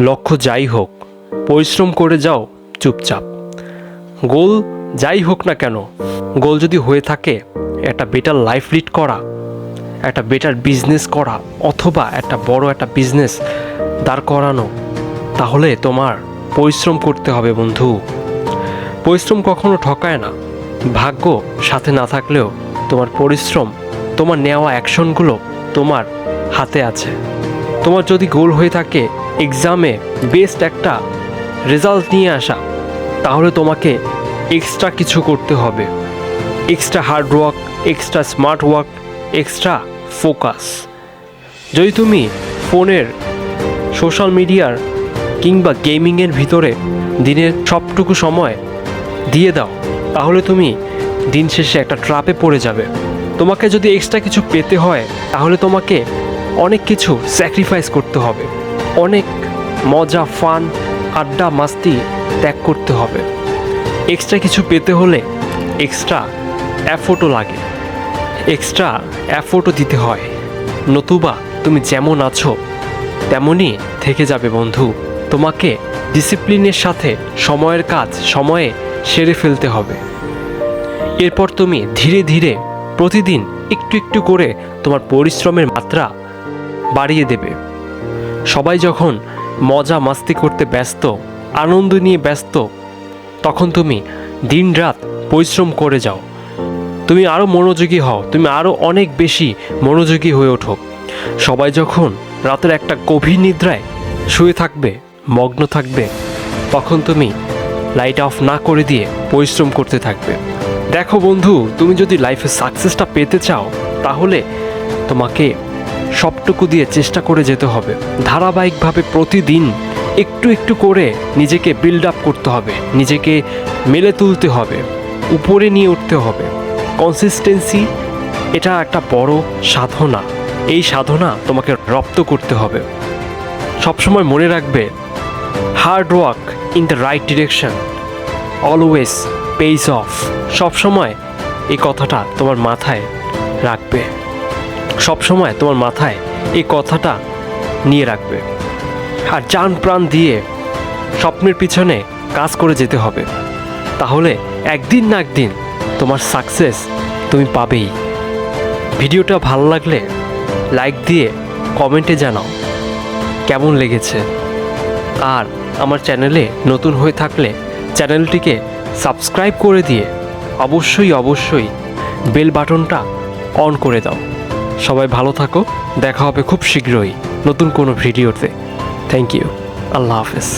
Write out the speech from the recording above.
লক্ষ্য যাই হোক, পরিশ্রম করে যাও চুপচাপ। গোল যাই হোক না কেন, গোল যদি হয়ে থাকে একটা বেটার লাইফ লিড করা, একটা বেটার বিজনেস করা, অথবা একটা বড় একটা বিজনেস দাঁড় করানো, তাহলে তোমার পরিশ্রম করতে হবে বন্ধু। পরিশ্রম কখনো ঠকায় না। ভাগ্য সাথে না থাকলেও তোমার পরিশ্রম, তোমার নেওয়া অ্যাকশনগুলো তোমার হাতে আছে। তোমার যদি গোল হয়ে থাকে এক্সামে বেস্ট একটা রেজাল্ট নিয়ে আসা, তাহলে তোমাকে এক্সট্রা কিছু করতে হবে। Extra hard work, extra smart work, extra focus. যদি তুমি ফোনের, সোশ্যাল মিডিয়ার কিংবা গেমিংয়ের ভিতরে দিনের সবটুকু সময় দিয়ে দাও, তাহলে তুমি দিন শেষে একটা ট্র্যাপে পড়ে যাবে। তোমাকে যদি এক্সট্রা কিছু পেতে হয়, তাহলে তোমাকে অনেক কিছু স্যাক্রিফাইস করতে হবে। অনেক মজা, ফান, আড্ডা, মাস্তি ত্যাগ করতে হবে। এক্সট্রা কিছু পেতে হলে এক্সট্রা এফোর্টও লাগে, এক্সট্রা এফোর্টও দিতে হয়। নতুবা তুমি যেমন আছো তেমনই থেকে যাবে বন্ধু। তোমাকে ডিসিপ্লিনের সাথে সময়ের কাজ সময়ে সেরে ফেলতে হবে। এরপর তুমি ধীরে ধীরে প্রতিদিন একটু একটু করে তোমার পরিশ্রমের মাত্রা বাড়িয়ে দেবে। সবাই যখন মজা মাস্তি করতে ব্যস্ত, আনন্দ নিয়ে ব্যস্ত, তখন তুমি দিনরাত পরিশ্রম করে যাও। তুমি আরও মনোযোগী হও, তুমি আরও অনেক বেশি মনোযোগী হয়ে ওঠো। সবাই যখন রাতের একটা গভীর নিদ্রায় শুয়ে থাকবে, মগ্ন থাকবে, তখন তুমি লাইট অফ না করে দিয়ে পরিশ্রম করতে থাকবে। দেখো বন্ধু, তুমি যদি লাইফে সাকসেসটা পেতে চাও, তাহলে তোমাকে সবটুকু দিয়ে চেষ্টা করে যেতে হবে। ধারাবাহিকভাবে প্রতিদিন একটু একটু করে নিজেকে বিল্ড আপ করতে হবে, নিজেকে মেলে তুলতে হবে, উপরে নিয়ে উঠতে হবে। কনসিস্টেন্সি এটা একটা বড় সাধনা। এই সাধনা তোমাকে রপ্ত করতে হবে। সবসময় মনে রাখবে, hard work in the right direction always page of. সবসময় এই কথাটা তোমার মাথায় রাখবে, সবসময় তোমার মাথায় এই কথাটা নিয়ে রাখবে। আর জান প্রাণ দিয়ে স্বপ্নের পিছনে কাজ করে যেতে হবে, তাহলে একদিন না একদিন তোমার সাকসেস তুমি পাবেই। ভিডিওটা ভালো লাগলে লাইক দিয়ে কমেন্টে জানাও কেমন লেগেছে। আর আমার চ্যানেলে নতুন হয়ে থাকলে চ্যানেলটিকে সাবস্ক্রাইব করে দিয়ে অবশ্যই বেল বাটনটা অন করে দাও। সবাই ভালো থাকো, দেখা হবে খুব শীঘ্রই নতুন কোনো ভিডিওতে। থ্যাংক ইউ, আল্লাহ হাফেজ।